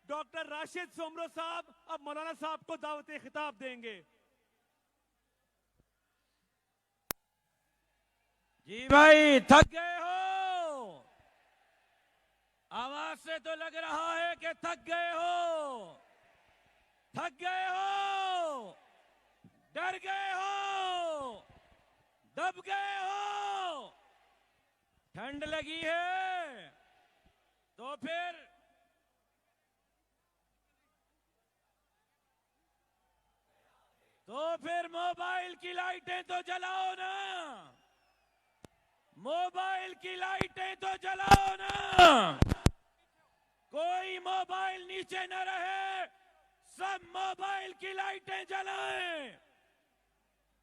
Doctor Rashid Soomro صاحب اب مولانا صاحب کو دعوت خطاب دیں گے. جی بھائی تھک گئے ہو؟ آواز سے تو لگ رہا ہے کہ تھک گئے ہو. تھک گئے ہو؟ ڈر گئے ہو؟ دب گئے ہو؟ ٹھنڈ لگی ہے تو پھر موبائل کی لائٹیں تو جلاؤ نا. موبائل کی لائٹیں تو جلاؤ نا. کوئی موبائل نیچے نہ رہے, سب موبائل کی لائٹیں جلائیں.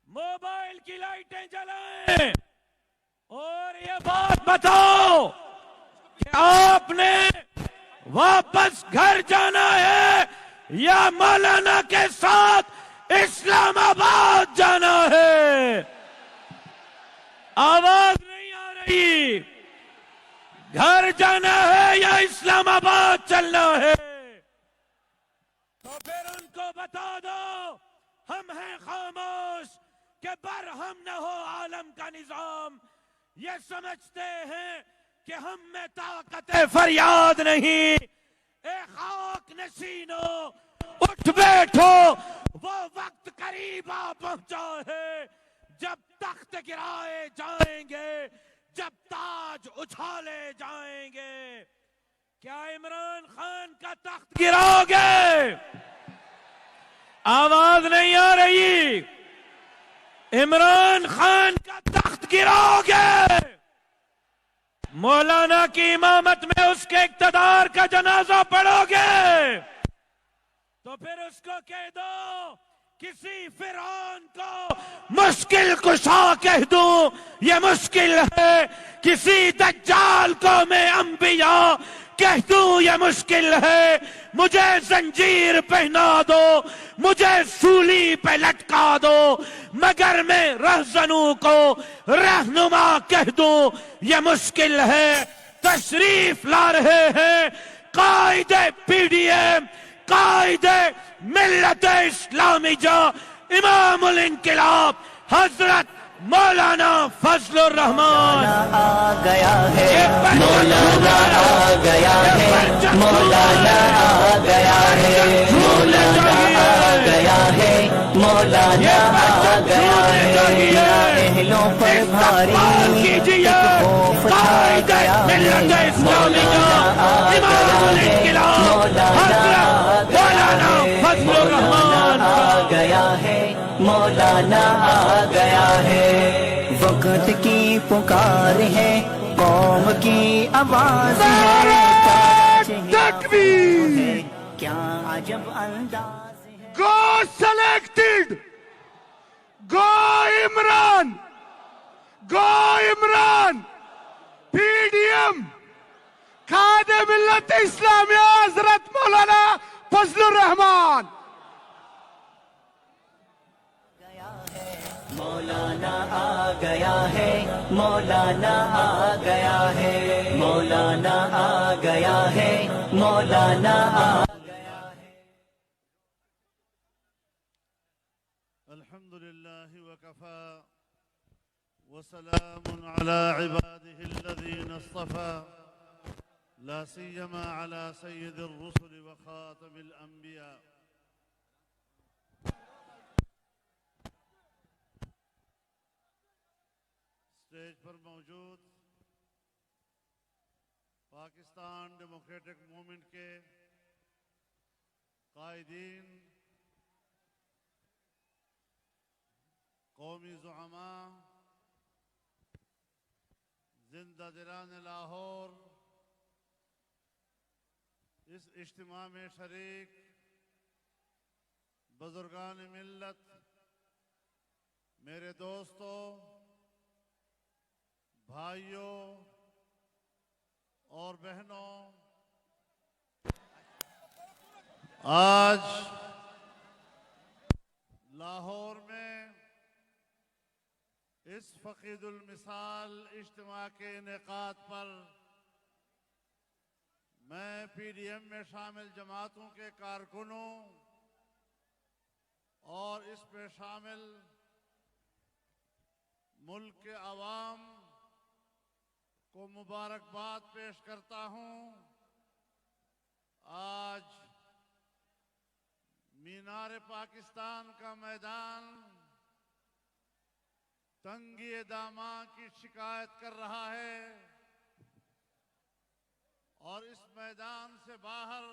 موبائل کی لائٹیں جلائیں. اور یہ بات بتاؤ کہ آپ نے واپس گھر جانا ہے یا مولانا کے ساتھ اسلام آباد جانا ہے؟ آواز نہیں آ رہی. گھر جانا ہے یا اسلام آباد چلنا ہے؟ تو پھر ان کو بتا دو ہم ہیں خاموش کہ برہم نہ ہو عالم کا نظام. یہ سمجھتے ہیں کہ ہم میں طاقت فریاد نہیں. اے خاک نشینو اٹھ بیٹھو, وہ وقت قریب آ پہنچا ہے جب تخت گرائے جائیں گے, جب تاج اچھالے جائیں گے. کیا عمران خان کا تخت گراؤ گے؟ آواز نہیں آ رہی. عمران خان کا تخت گراؤ گے؟ مولانا کی امامت میں اس کے اقتدار کا جنازہ پڑھو گے؟ تو پھر اس کو کہہ دو کسی فرعون کو مشکل کشا کہہ دوں یہ مشکل ہے. کسی دجال کو میں انبیاء کہہ دوں یہ مشکل ہے. مجھے زنجیر پہنا دو, مجھے سولی پہ لٹکا دو, مگر میں رہزنوں کو رہنما کہہ دوں یہ مشکل ہے. تشریف لا رہے ہیں قائد پی ڈی ایم, قائد ملت اسلامیہ, امام الانقلاب حضرت مولانا فضل الرحمان آ گیا ہے. مولانا آ گیا ہے. مولانا آ گیا ہے. مولانا آ گیا ہے. مولانا آ گیا ہے. اہلوں پر بھاری خوف چھا گیا ہے. مولانا آ گیا ہے. مولانا آ گیا ہے. مولانا آ گیا ہے. مولانا آ گیا ہے. وقت کی پکار ہے, قوم کی آواز ہے. تکبیر! کیا عجب انداز ہے. Go selected! Go Imran! Go Imran! PDM! قائد ملت اسلامیہ حضرت مولانا فضل الرحمان. مولانا آ گیا ہے. مولانا آ گیا ہے. مولانا آ گیا ہے. مولانا آ گیا ہے. الحمد لله وكفى وسلام على عباده الذين اصطفى لا سيما على سيد الرسل وخاتم الأنبياء. اسٹیج پر موجود پاکستان ڈیموکریٹک موومنٹ کے قائدین, قومی زعماء, زندہ دلان لاہور, اس اجتماع میں شریک بزرگان ملت, میرے دوستوں, بھائیوں اور بہنوں, آج لاہور میں اس فقید المثال اجتماع کے انعقاد پر میں پی ڈی ایم میں شامل جماعتوں کے کارکنوں اور اس میں شامل ملک کے عوام کو مبارکباد پیش کرتا ہوں۔ آج مینار پاکستان کا میدان تنگی داماں کی شکایت کر رہا ہے اور اس میدان سے باہر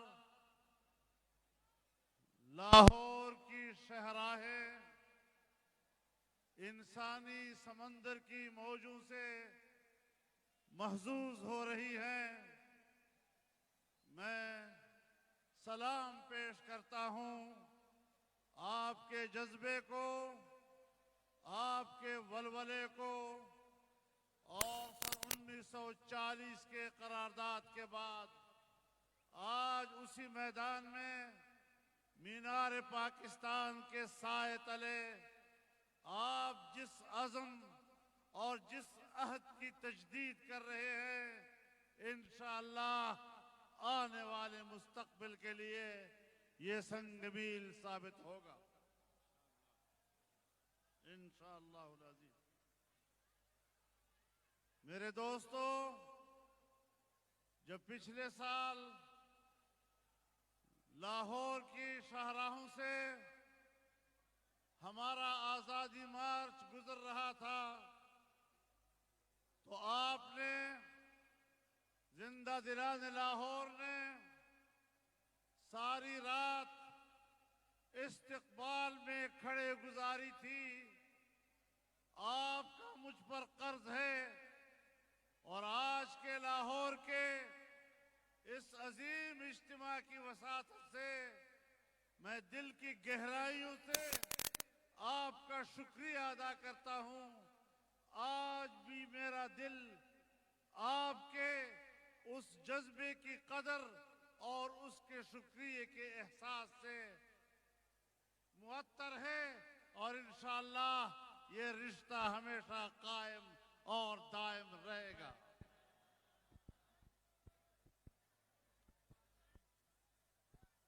لاہور کی شاہراہیں انسانی سمندر کی موجوں سے محظوظ ہو رہی ہیں۔ میں سلام پیش کرتا ہوں آپ کے جذبے کو، آپ کے ولولے کو، اور سن 1940 کے قرارداد کے بعد آج اسی میدان میں مینار پاکستان کے سائے تلے آپ جس عزم اور جس عہد کی تجدید کر رہے ہیں، انشاءاللہ آنے والے مستقبل کے لیے یہ سنگ میل ثابت ہوگا انشاءاللہ العزیز۔ میرے دوستو، جب پچھلے سال لاہور کی شاہراہوں سے ہمارا آزادی مارچ گزر رہا تھا تو آپ نے زندہ دلان لاہور نے ساری رات استقبال میں کھڑے گزاری تھی۔ آپ کا مجھ پر قرض ہے اور آج کے لاہور کے اس عظیم اجتماع کی وساطت سے میں دل کی گہرائیوں سے آپ کا شکریہ ادا کرتا ہوں۔ آج بھی میرا دل آپ کے اس جذبے کی قدر اور اس کے شکریہ کے احساس سے معطر ہے، اور انشاءاللہ یہ رشتہ ہمیشہ قائم اور دائم رہے گا۔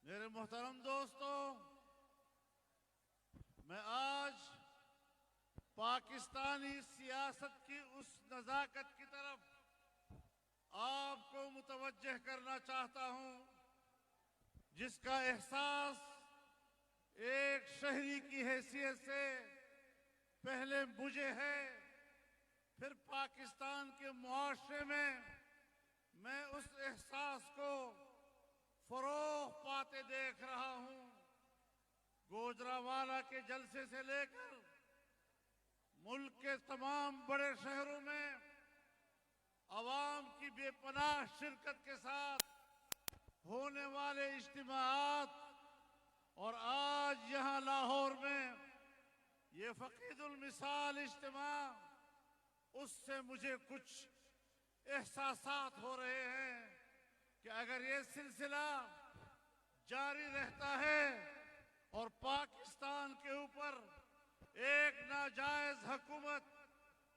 میرے محترم دوستو، میں آج پاکستانی سیاست کی اس نزاکت کی طرف آپ کو متوجہ کرنا چاہتا ہوں جس کا احساس ایک شہری کی حیثیت سے پہلے مجھے ہے، پھر پاکستان کے معاشرے میں اس احساس کو فروغ پاتے دیکھ رہا ہوں۔ گوجرانوالہ کے جلسے سے لے کر ملک کے تمام بڑے شہروں میں عوام کی بے پناہ شرکت کے ساتھ ہونے والے اجتماعات، اور آج یہاں لاہور میں یہ فقید المثال اجتماع، اس سے مجھے کچھ احساسات ہو رہے ہیں کہ اگر یہ سلسلہ جاری رہتا ہے اور پاکستان کے اوپر ایک ناجائز حکومت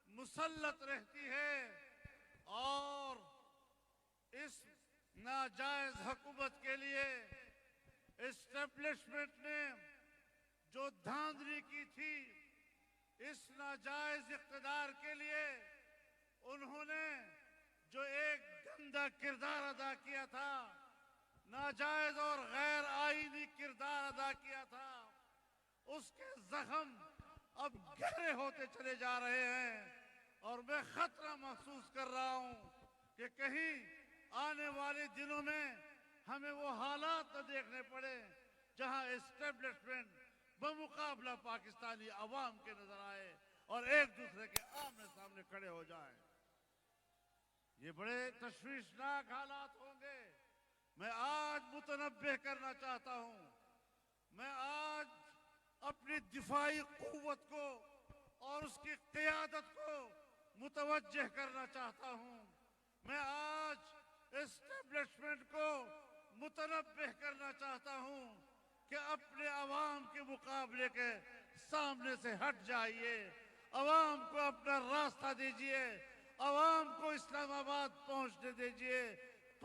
مسلط رہتی ہے اور اس ناجائز حکومت کے لیے اسٹیبلشمنٹ نے جو دھاندلی کی تھی، اس ناجائز اقتدار کے لیے انہوں نے جو ایک گندا کردار ادا کیا تھا، ناجائز اور غیر آئینی کردار ادا کیا تھا، اس کے زخم اب گہرے ہوتے چلے جا رہے ہیں، اور میں خطرہ محسوس کر رہا ہوں کہ کہیں آنے والے دنوں میں ہمیں وہ حالات نہ دیکھنے پڑے جہاں اسٹیبلشمنٹ بمقابلہ پاکستانی عوام کے نظر آئے اور ایک دوسرے کے آمنے سامنے کھڑے ہو جائیں۔ یہ بڑے تشویشناک حالات ہوں گے۔ میں آج متنبہ کرنا چاہتا ہوں، میں آج اپنی دفاعی قوت کو اور اس کی قیادت کو متوجہ کرنا چاہتا ہوں، میں آج اسٹیبلشمنٹ کو متنبہ کرنا چاہتا ہوں کہ اپنے عوام کے مقابلے کے سامنے سے ہٹ جائیے، عوام کو اپنا راستہ دیجیے، عوام کو اسلام آباد پہنچنے دیجیے۔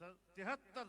73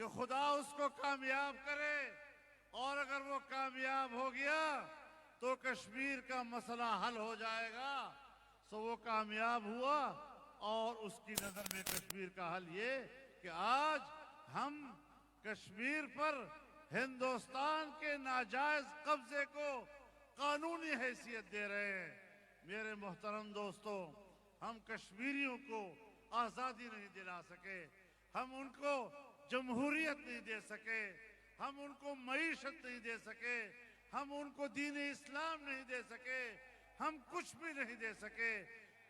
کہ خدا اس کو کامیاب کرے، اور اگر وہ کامیاب ہو گیا تو کشمیر کا مسئلہ حل ہو جائے گا۔ سو وہ کامیاب ہوا، اور اس کی نظر میں کشمیر کا حل یہ کہ آج ہم کشمیر پر ہندوستان کے ناجائز قبضے کو قانونی حیثیت دے رہے ہیں۔ میرے محترم دوستو، ہم کشمیریوں کو آزادی نہیں دلا سکے، ہم ان کو جمہوریت نہیں دے سکے، ہم ان کو معیشت نہیں دے سکے، ہم ان کو دین اسلام نہیں دے سکے، ہم کچھ بھی نہیں دے سکے۔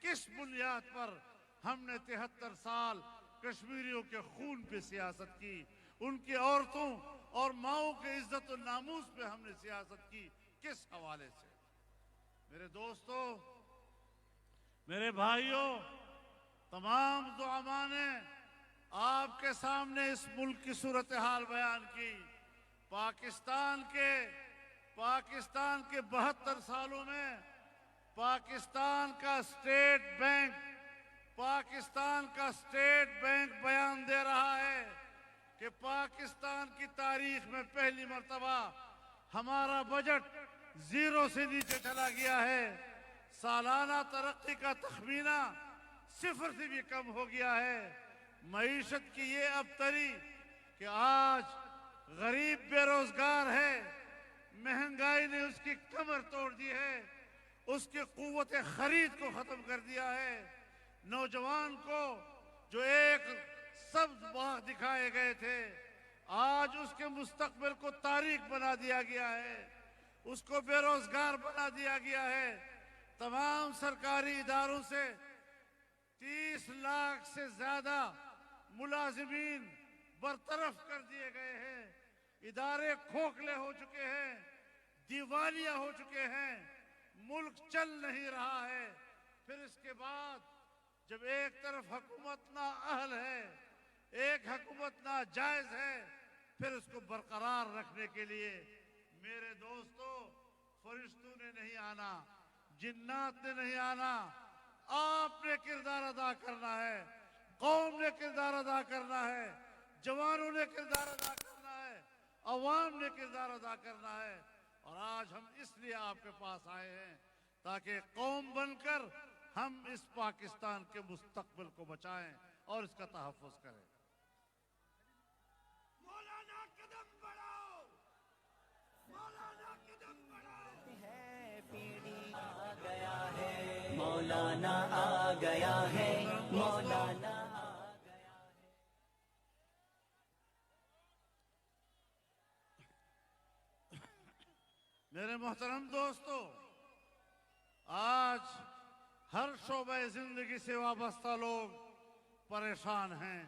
کس بنیاد پر ہم نے 73 سال کشمیریوں کے خون پہ سیاست کی، ان کی عورتوں اور ماؤں کے عزت و ناموس پہ ہم نے سیاست کی، کس حوالے سے؟ میرے دوستو، میرے بھائیوں، تمام زعماء نے آپ کے سامنے اس ملک کی صورتحال بیان کی۔ پاکستان کے 72 سالوں میں پاکستان کا اسٹیٹ بینک بیان دے رہا ہے کہ پاکستان کی تاریخ میں پہلی مرتبہ ہمارا بجٹ زیرو سے نیچے چلا گیا ہے، سالانہ ترقی کا تخمینہ 0 سے بھی کم ہو گیا ہے۔ معیشت کی یہ ابتری کہ آج غریب بے روزگار ہے، مہنگائی نے اس کی کمر توڑ دی ہے، اس کی قوت خرید کو ختم کر دیا ہے۔ نوجوان کو جو ایک سبز باغ دکھائے گئے تھے، آج اس کے مستقبل کو تاریک بنا دیا گیا ہے، اس کو بے روزگار بنا دیا گیا ہے۔ تمام سرکاری اداروں سے 30 لاکھ سے زیادہ ملازمین برطرف کر دیے گئے ہیں، ادارے کھوکھلے ہو چکے ہیں، دیوالیہ ہو چکے ہیں، ملک چل نہیں رہا ہے۔ پھر اس کے بعد جب ایک طرف حکومت نااہل ہے، ایک حکومت ناجائز ہے، پھر اس کو برقرار رکھنے کے لیے میرے دوستو، فرشتوں نے نہیں آنا، جنات نے نہیں آنا، آپ نے کردار ادا کرنا ہے، قوم نے کردار ادا کرنا ہے، جوانوں نے کردار ادا کرنا ہے، عوام نے کردار ادا کرنا ہے۔ اور آج ہم اس لیے آپ کے پاس آئے ہیں تاکہ قوم بن کر ہم اس پاکستان کے مستقبل کو بچائیں اور اس کا تحفظ کریں۔ مولانا قدم بڑھاؤ، مولانا قدم بڑھاؤ۔ آ گیا ہے مولانا، آ گیا ہے مولانا، آ گیا ہے۔ میرے محترم دوستو، آج ہر شعبہ زندگی سے وابستہ لوگ پریشان ہیں،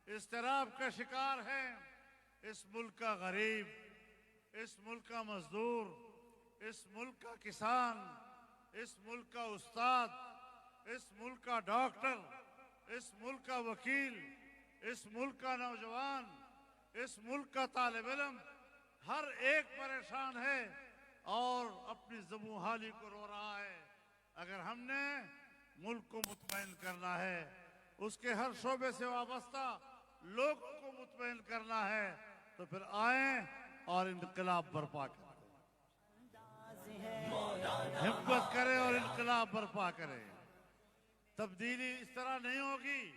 اضطراب کا شکار ہیں۔ اس ملک کا غریب، اس ملک کا مزدور، اس ملک کا کسان، اس ملک کا استاد، اس ملک کا ڈاکٹر، اس ملک کا وکیل، اس ملک کا نوجوان، اس ملک کا طالب علم، ہر ایک پریشان ہے اور اپنی زبوں حالی کو رو رہا ہے۔ اگر ہم نے ملک کو مطمئن کرنا ہے، اس کے ہر شعبے سے وابستہ لوگوں کو مطمئن کرنا ہے، تو پھر آئیں اور انقلاب برپا کریں، ہمت کریں اور انقلاب برپا کریں۔ تبدیلی اس طرح نہیں ہوگی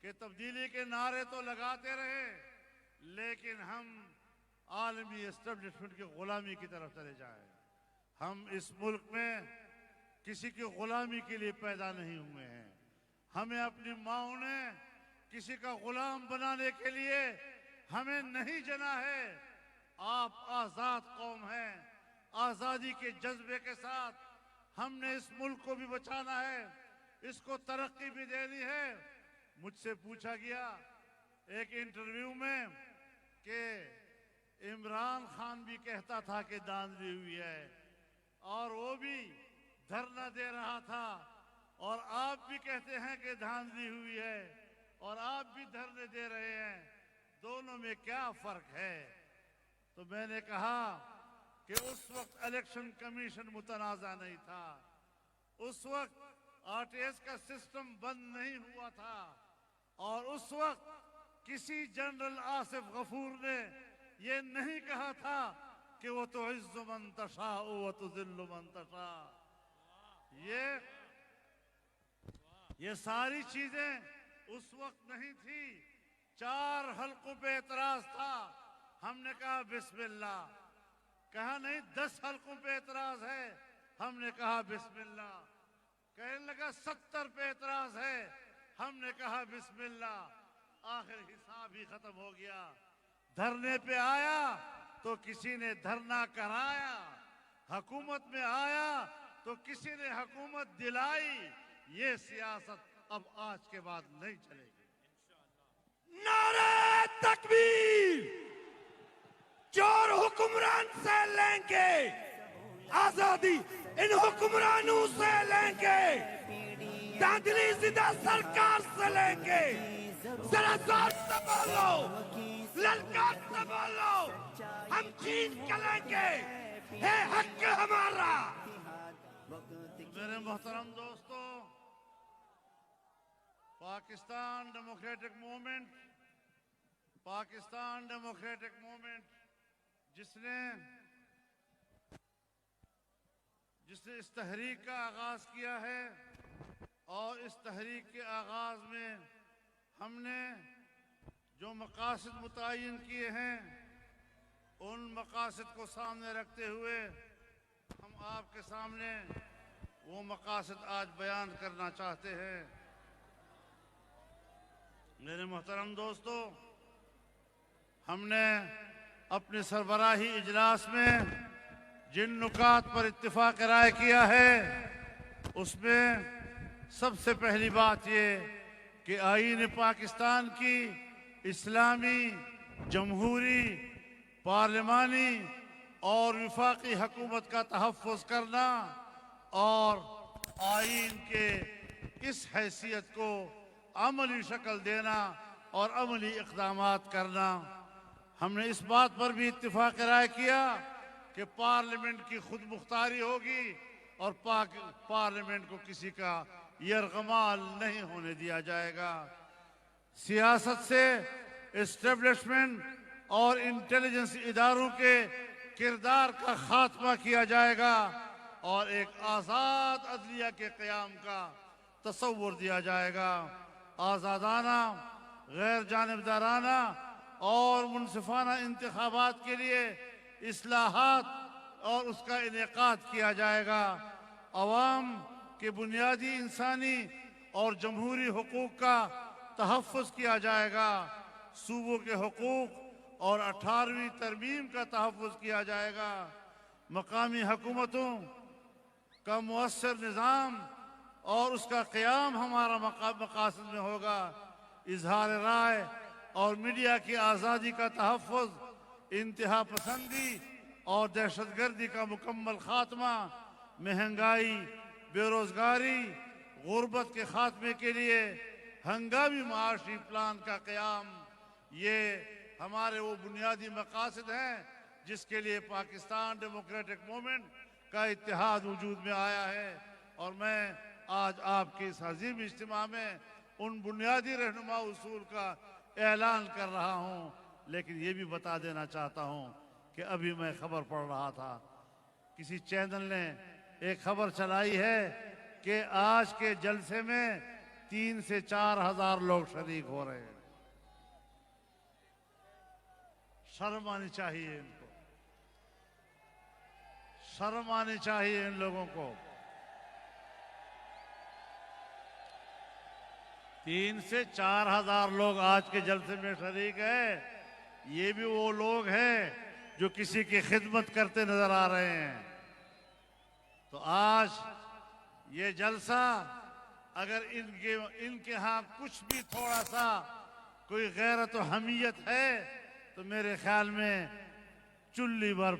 کہ تبدیلی کے نعرے تو لگاتے رہے لیکن ہم عالمی اسٹیبلشمنٹ کی غلامی کی طرف چلے جائیں۔ ہم اس ملک میں کسی کی غلامی کے لیے پیدا نہیں ہوئے ہیں، ہمیں اپنی ماؤں نے کسی کا غلام بنانے کے لیے ہمیں نہیں جنا ہے۔ آپ آزاد قوم ہیں، آزادی کے جذبے کے ساتھ ہم نے اس ملک کو بھی بچانا ہے، اس کو ترقی بھی دینی ہے۔ مجھ سے پوچھا گیا ایک انٹرویو میں کہ عمران خان بھی کہتا تھا کہ دھاندلی ہوئی ہے، اور وہ بھی دھرنا دے رہا تھا، اور آپ بھی کہتے ہیں کہ دھاندلی ہوئی ہے اور آپ بھی دھرنے دے رہے ہیں، دونوں میں کیا فرق ہے؟ تو میں نے کہا کہ اس وقت الیکشن کمیشن متنازع نہیں تھا، اس وقت آر ٹی ایس کا سسٹم بند نہیں ہوا تھا، اور اس وقت کسی جنرل آصف غفور نے یہ نہیں کہا تھا کہ وہ تو عز من تشاء و تذل من تشاء. یہ ساری چیزیں اس وقت نہیں تھی. 4 حلقوں پہ اعتراض تھا. ہم نے کہا بسم اللہ. کہا نہیں 10 حلقوں پہ اعتراض ہے. ہم نے کہا بسم اللہ. کہنے لگا 70 پہ اعتراض ہے. ہم نے کہا بسم اللہ. آخر حساب ہی ختم ہو گیا. دھرنے پہ آیا تو کسی نے دھرنا کرایا. حکومت میں آیا تو کسی نے حکومت دلائی. یہ سیاست اب آج کے بعد نہیں چلے گی. نعرہ تکبیر. چور حکمران سے لیں گے آزادی, ان حکمرانوں سے لیں گے, دھاندلی زدہ سرکار سے لیں گے. ذرا زور سے بولو, للکار سے بولو, ہم چھین کے لیں گے, ہے حق ہمارا. میرے محترم دوستو, پاکستان ڈیموکریٹک موومنٹ جس نے اس تحریک کا آغاز کیا ہے, اور اس تحریک کے آغاز میں ہم نے جو مقاصد متعین کیے ہیں, ان مقاصد کو سامنے رکھتے ہوئے ہم آپ کے سامنے وہ مقاصد آج بیان کرنا چاہتے ہیں. میرے محترم دوستو, ہم نے اپنے سربراہی اجلاس میں جن نکات پر اتفاق رائے کیا ہے, اس میں سب سے پہلی بات یہ کہ آئین پاکستان کی اسلامی, جمہوری, پارلیمانی اور وفاقی حکومت کا تحفظ کرنا, اور آئین کے اس حیثیت کو عملی شکل دینا اور عملی اقدامات کرنا. ہم نے اس بات پر بھی اتفاق رائے کیا کہ پارلیمنٹ کی خود مختاری ہوگی اور پارلیمنٹ کو کسی کا یرغمال نہیں ہونے دیا جائے گا. سیاست سے اسٹیبلشمنٹ اور انٹیلیجنس اداروں کے کردار کا خاتمہ کیا جائے گا, اور ایک آزاد عدلیہ کے قیام کا تصور دیا جائے گا. آزادانہ, غیر جانبدارانہ اور منصفانہ انتخابات کے لیے اصلاحات اور اس کا انعقاد کیا جائے گا. عوام کے بنیادی انسانی اور جمہوری حقوق کا تحفظ کیا جائے گا. صوبوں کے حقوق اور 18ویں ترمیم کا تحفظ کیا جائے گا. مقامی حکومتوں کا مؤثر نظام اور اس کا قیام ہمارا مقاصد میں ہوگا. اظہار رائے اور میڈیا کی آزادی کا تحفظ, انتہا پسندی اور دہشت گردی کا مکمل خاتمہ, مہنگائی, بے روزگاری, غربت کے خاتمے کے لیے ہنگامی معاشی پلان کا قیام, یہ ہمارے وہ بنیادی مقاصد ہیں جس کے لیے پاکستان ڈیموکریٹک موومنٹ کا اتحاد وجود میں آیا ہے. اور میں آج آپ کے اس عظیم اجتماع میں ان بنیادی رہنما اصول کا اعلان کر رہا ہوں. لیکن یہ بھی بتا دینا چاہتا ہوں کہ ابھی میں خبر پڑھ رہا تھا, کسی چینل نے ایک خبر چلائی ہے کہ آج کے جلسے میں 3 سے 4 ہزار لوگ شریک ہو رہے ہیں. شرم آنی چاہیے ان کو, شرم آنی چاہیے ان لوگوں کو. 3 سے 4 ہزار لوگ آج کے جلسے میں شریک ہیں. یہ بھی وہ لوگ ہیں جو کسی کی خدمت کرتے نظر آ رہے ہیں. تو آج یہ جلسہ اگر ان کے ہاں کچھ بھی تھوڑا سا کوئی غیرت و حمیت ہے تو میرے خیال میں چلو بھر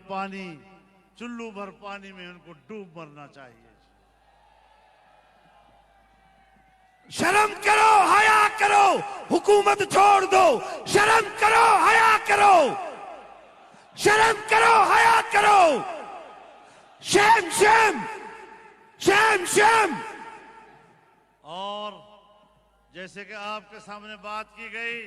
پانی میں ان کو ڈوب مرنا چاہیے. شرم کرو, حیا کرو, حکومت چھوڑ دو. شرم کرو, حیا کرو, شرم کرو, حیا کرو. شیم شیم شیم شیم. اور جیسے کہ آپ کے سامنے بات کی گئی